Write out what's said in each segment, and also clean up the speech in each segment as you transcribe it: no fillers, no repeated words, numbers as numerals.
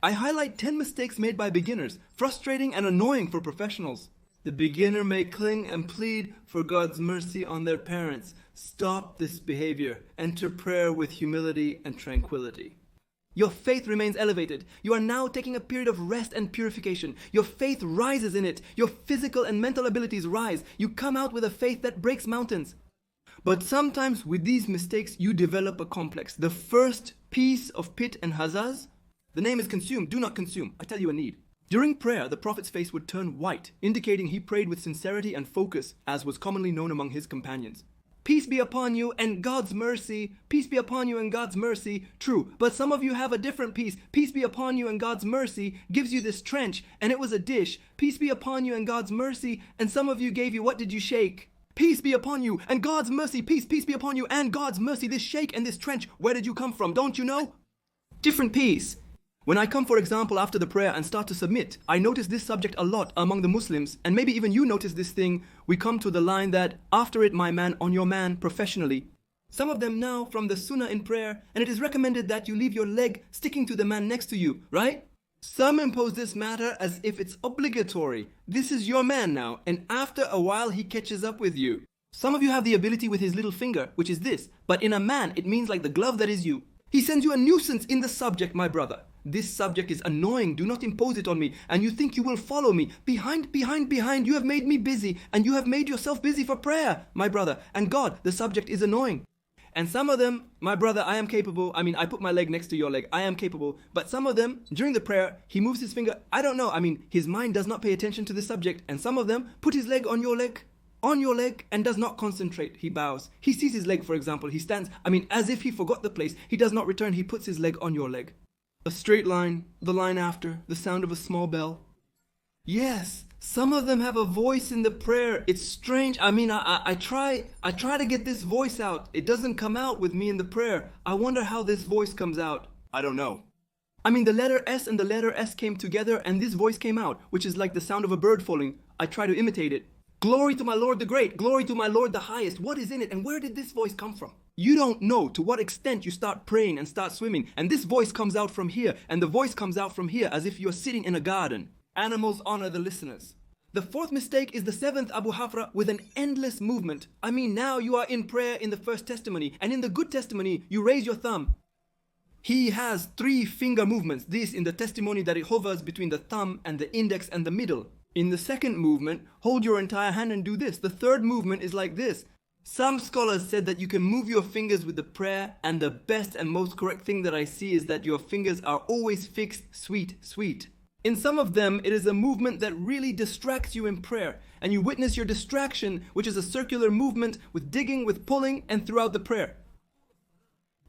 I highlight 10 mistakes made by beginners, frustrating and annoying for professionals. The beginner may cling and plead for God's mercy on their parents. Stop this behavior. Enter prayer with humility and tranquility. Your faith remains elevated. You are now taking a period of rest and purification. Your faith rises in it. Your physical and mental abilities rise. You come out with a faith that breaks mountains. But sometimes with these mistakes, you develop a complex. The first piece of pit and hazaz, the name is consume, do not consume. I tell you a need. During prayer, the Prophet's face would turn white, indicating he prayed with sincerity and focus, as was commonly known among his companions. Peace be upon you and God's mercy. Peace be upon you and God's mercy. True, but some of you have a different peace. Peace be upon you and God's mercy gives you this trench, and it was a dish. Peace be upon you and God's mercy, and some of you gave you, what did you shake? Peace be upon you and God's mercy. Peace be upon you and God's mercy. This shake and this trench, where did you come from? Don't you know? Different peace. When I come, for example, after the prayer and start to submit, I notice this subject a lot among the Muslims, and maybe even you notice this thing. We come to the line that, after it, my man, on your man, professionally. Some of them now from the sunnah in prayer, and it is recommended that you leave your leg sticking to the man next to you, right? Some impose this matter as if it's obligatory. This is your man now, and after a while he catches up with you. Some of you have the ability with his little finger, which is this, but in a man it means like the glove that is you. He sends you a nuisance in the subject, my brother. This subject is annoying, do not impose it on me, and you think you will follow me. Behind, you have made me busy, and you have made yourself busy for prayer, my brother. And God, the subject is annoying. And some of them, my brother, I am capable. I put my leg next to your leg. I am capable. But some of them, during the prayer, he moves his finger. I don't know. His mind does not pay attention to the subject. And some of them put his leg on your leg, and does not concentrate. He bows. He sees his leg, for example. He stands, as if he forgot the place. He does not return. He puts his leg on your leg. A straight line, the line after, the sound of a small bell. Yes, some of them have a voice in the prayer. It's strange. I try to get this voice out. It doesn't come out with me in the prayer. I wonder how this voice comes out. I don't know. The letter S and the letter S came together and this voice came out, which is like the sound of a bird falling. I try to imitate it. Glory to my Lord the Great. Glory to my Lord the Highest. What is in it and where did this voice come from? You don't know to what extent you start praying and start swimming, and this voice comes out from here, and the voice comes out from here as if you're sitting in a garden. Animals honor the listeners. The fourth mistake is the seventh Abu Hafra with an endless movement. Now you are in prayer in the first testimony, and in the good testimony, you raise your thumb. He has 3 finger movements, this in the testimony that it hovers between the thumb and the index and the middle. In the second movement, hold your entire hand and do this. The third movement is like this. Some scholars said that you can move your fingers with the prayer, and the best and most correct thing that I see is that your fingers are always fixed, sweet. In some of them, it is a movement that really distracts you in prayer, and you witness your distraction, which is a circular movement with digging, with pulling, and throughout the prayer.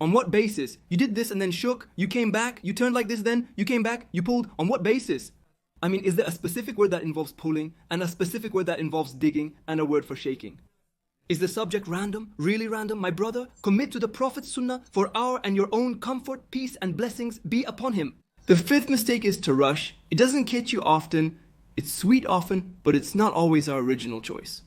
On what basis? You did this and then shook, you came back, you turned like this then, you came back, you pulled. On what basis? Is there a specific word that involves pulling, and a specific word that involves digging, and a word for shaking? Is the subject random? Really random? My brother, commit to the Prophet's sunnah for our and your own comfort, peace and blessings be upon him. The fifth mistake is to rush. It doesn't catch you often. It's sweet often, but it's not always our original choice.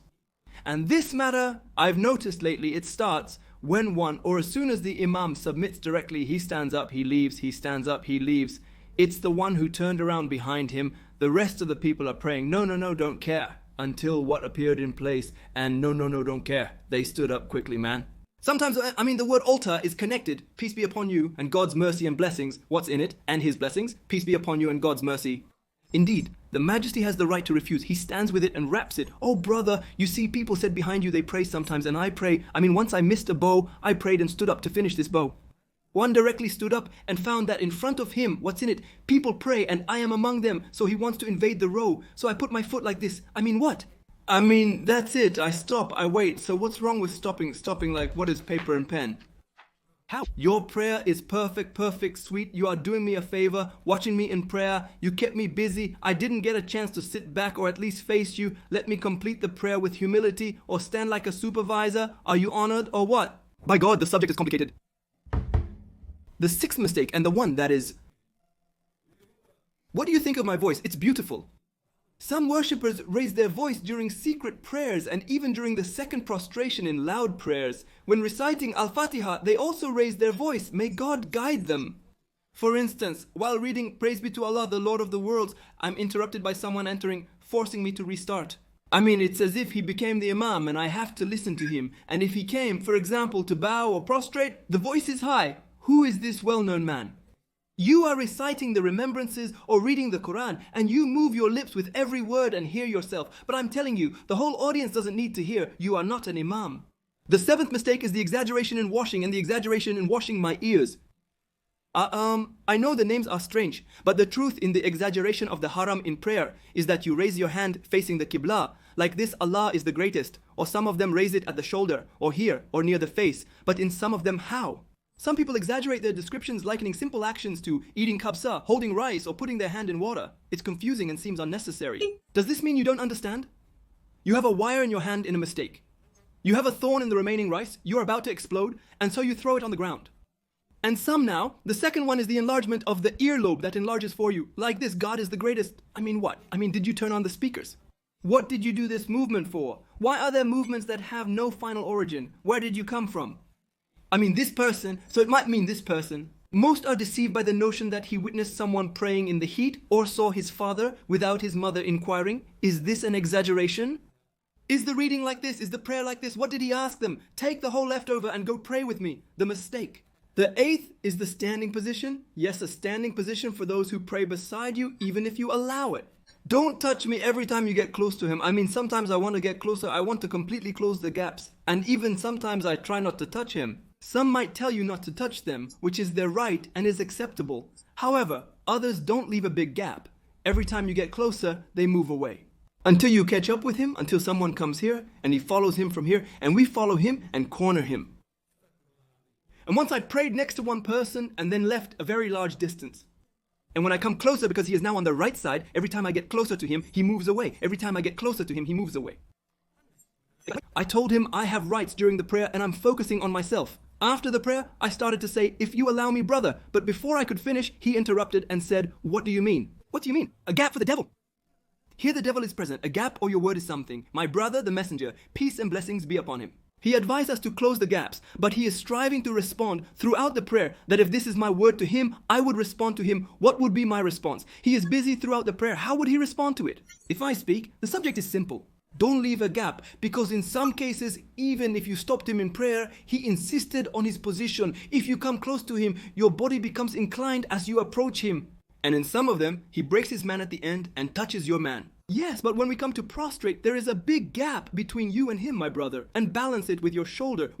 And this matter, I've noticed lately, it starts when one, or as soon as the imam submits directly, he stands up, he leaves, he stands up, he leaves. It's the one who turned around behind him. The rest of the people are praying, no, don't care. Until what appeared in place, and no, don't care. They stood up quickly, man. Sometimes, the word altar is connected. Peace be upon you and God's mercy and blessings. What's in it? And his blessings. Peace be upon you and God's mercy. Indeed, the Majesty has the right to refuse. He stands with it and wraps it. Oh brother, you see people said behind you they pray sometimes, and I pray. Once I missed a bow, I prayed and stood up to finish this bow. One directly stood up and found that in front of him, what's in it? People pray and I am among them, so he wants to invade the row. So I put my foot like this. What? That's it. I stop, I wait. So what's wrong with stopping? Stopping like, what is paper and pen? How? Your prayer is perfect, sweet. You are doing me a favor, watching me in prayer. You kept me busy. I didn't get a chance to sit back or at least face you. Let me complete the prayer with humility or stand like a supervisor. Are you honored or what? By God, the subject is complicated. The sixth mistake, and the one that is, what do you think of my voice? It's beautiful. Some worshippers raise their voice during secret prayers and even during the second prostration in loud prayers. When reciting Al-Fatiha, they also raise their voice. May God guide them. For instance, while reading Praise be to Allah, the Lord of the worlds, I'm interrupted by someone entering, forcing me to restart. I mean, it's as if he became the Imam and I have to listen to him. And if he came, for example, to bow or prostrate, the voice is high. Who is this well-known man? You are reciting the remembrances or reading the Quran, and you move your lips with every word and hear yourself. But I'm telling you, the whole audience doesn't need to hear. You are not an Imam. The seventh mistake is the exaggeration in washing and the exaggeration in washing my ears. I know the names are strange, but the truth in the exaggeration of the haram in prayer is that you raise your hand facing the Qibla, like this Allah is the greatest, or some of them raise it at the shoulder, or here, or near the face, but in some of them how? Some people exaggerate their descriptions likening simple actions to eating kabsa, holding rice, or putting their hand in water. It's confusing and seems unnecessary. Does this mean you don't understand? You have a wire in your hand in a mistake. You have a thorn in the remaining rice, you're about to explode, and so you throw it on the ground. And some now, the second one is the enlargement of the earlobe that enlarges for you. Like this, God is the greatest. I mean what? I mean, did you turn on the speakers? What did you do this movement for? Why are there movements that have no final origin? Where did you come from? I mean this person, so it might mean this person. Most are deceived by the notion that he witnessed someone praying in the heat or saw his father without his mother inquiring. Is this an exaggeration? Is the reading like this? Is the prayer like this? What did he ask them? Take the whole leftover and go pray with me. The mistake. The eighth is the standing position. Yes, a standing position for those who pray beside you, even if you allow it. Don't touch me every time you get close to him. I mean, sometimes I want to get closer. I want to completely close the gaps. And even sometimes I try not to touch him. Some might tell you not to touch them, which is their right and is acceptable. However, others don't leave a big gap. Every time you get closer, they move away. Until you catch up with him, until someone comes here, and he follows him from here, and we follow him and corner him. And once I prayed next to one person and then left a very large distance. And when I come closer, because he is now on the right side, every time I get closer to him, he moves away. Every time I get closer to him, he moves away. I told him I have rights during the prayer and I'm focusing on myself. After the prayer, I started to say, if you allow me, brother. But before I could finish, he interrupted and said, what do you mean? What do you mean? A gap for the devil. Here the devil is present. A gap or your word is something. My brother, the messenger, peace and blessings be upon him. He advised us to close the gaps, but he is striving to respond throughout the prayer that if this is my word to him, I would respond to him. What would be my response? He is busy throughout the prayer. How would he respond to it? If I speak, the subject is simple. Don't leave a gap, because in some cases, even if you stopped him in prayer, he insisted on his position. If you come close to him, your body becomes inclined as you approach him. And in some of them, he breaks his man at the end and touches your man. Yes, but when we come to prostrate, there is a big gap between you and him, my brother. And balance it with your shoulder,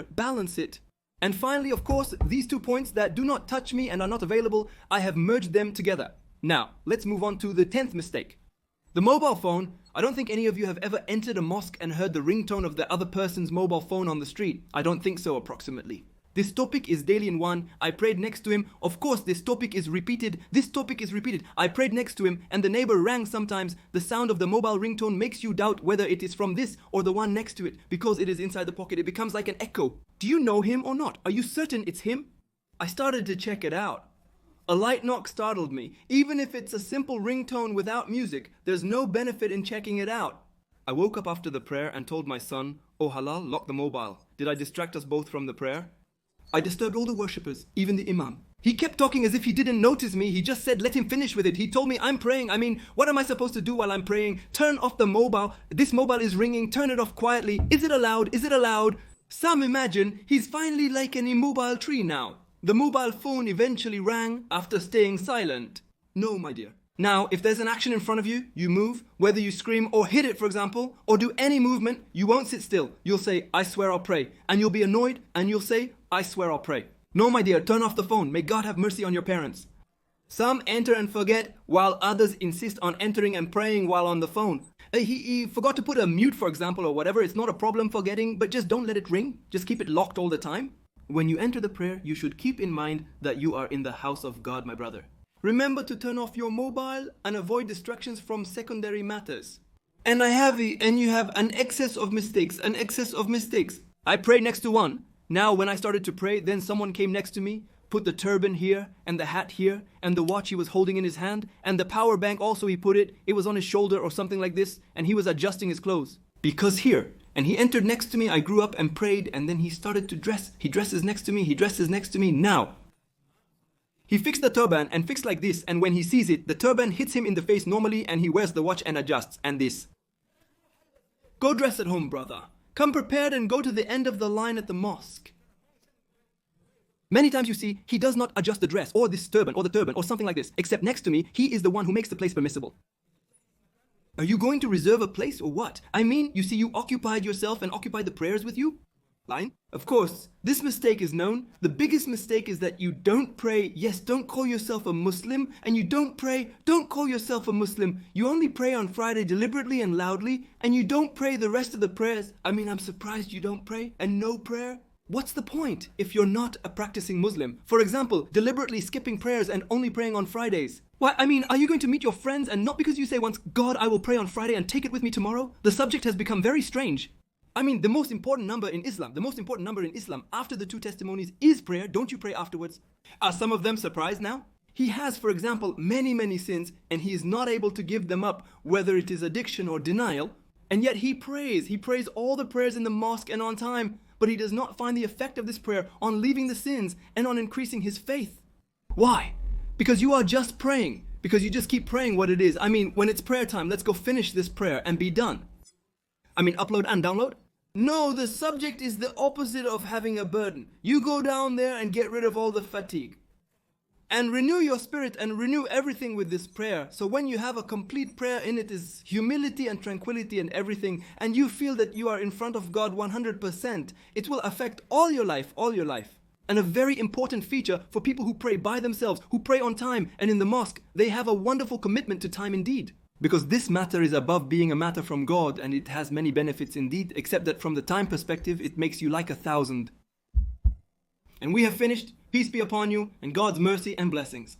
balance it. And finally, of course, these 2 points that do not touch me and are not available, I have merged them together. Now, let's move on to the 10th mistake. The mobile phone. I don't think any of you have ever entered a mosque and heard the ringtone of the other person's mobile phone on the street. I don't think so, approximately. This topic is daily in one. I prayed next to him. Of course, this topic is repeated. I prayed next to him and the neighbor rang sometimes. The sound of the mobile ringtone makes you doubt whether it is from this or the one next to it. Because it is inside the pocket, it becomes like an echo. Do you know him or not? Are you certain it's him? I started to check it out. A light knock startled me. Even if it's a simple ringtone without music, there's no benefit in checking it out. I woke up after the prayer and told my son, "Oh Halal, lock the mobile." Did I distract us both from the prayer? I disturbed all the worshippers, even the Imam. He kept talking as if he didn't notice me. He just said, let him finish with it. He told me, I'm praying. I mean, what am I supposed to do while I'm praying? Turn off the mobile. This mobile is ringing. Turn it off quietly. Is it allowed? Is it allowed? Some imagine he's finally like an immobile tree now. The mobile phone eventually rang after staying silent. No, my dear. Now, if there's an action in front of you, you move, whether you scream or hit it, for example, or do any movement, you won't sit still. You'll say, I swear I'll pray. And you'll be annoyed and you'll say, I swear I'll pray. No, my dear, turn off the phone. May God have mercy on your parents. Some enter and forget, while others insist on entering and praying while on the phone. He forgot to put a mute, for example, or whatever. It's not a problem forgetting, but just don't let it ring. Just keep it locked all the time. When you enter the prayer, you should keep in mind that you are in the house of God, my brother. Remember to turn off your mobile and avoid distractions from secondary matters. And you have an excess of mistakes, I prayed next to one. Now when I started to pray, then someone came next to me, put the turban here, and the hat here, and the watch he was holding in his hand, and the power bank also he put it was on his shoulder or something like this, and he was adjusting his clothes. Because here, and he entered next to me, I grew up and prayed, and then he started to dress. He dresses next to me, Now, He fixed the turban and fixed like this, and when he sees it, the turban hits him in the face normally and he wears the watch and adjusts, and this. Go dress at home, brother. Come prepared and go to the end of the line at the mosque. Many times you see, he does not adjust the dress, or this turban, or the turban, or something like this, except next to me, he is the one who makes the place permissible. Are you going to reserve a place or what? I mean, you see, you occupied yourself and occupied the prayers with you? Line? Of course, this mistake is known. The biggest mistake is that you don't pray, yes, don't call yourself a Muslim, and you don't pray, don't call yourself a Muslim. You only pray on Friday deliberately and loudly, and you don't pray the rest of the prayers. I mean, I'm surprised you don't pray, and no prayer. What's the point if you're not a practicing Muslim? For example, deliberately skipping prayers and only praying on Fridays. Why, I mean, are you going to meet your friends and not because you say once, God, I will pray on Friday and take it with me tomorrow? The subject has become very strange. I mean, the most important number in Islam after the two testimonies is prayer. Don't you pray afterwards? Are some of them surprised now? He has, for example, many sins and he is not able to give them up, whether it is addiction or denial. And yet he prays. He prays all the prayers in the mosque and on time. But he does not find the effect of this prayer on leaving the sins and on increasing his faith. Why? Because you are just praying. Because you just keep praying what it is. I mean, when it's prayer time, let's go finish this prayer and be done. I mean, upload and download? No, the subject is the opposite of having a burden. You go down there and get rid of all the fatigue. And renew your spirit and renew everything with this prayer. So when you have a complete prayer in it is humility and tranquility and everything, and you feel that you are in front of God 100%, it will affect all your life. And a very important feature for people who pray by themselves, who pray on time and in the mosque, they have a wonderful commitment to time indeed. Because this matter is above being a matter from God, and it has many benefits indeed, except that from the time perspective, it makes you like 1,000. And we have finished. Peace be upon you, and God's mercy and blessings.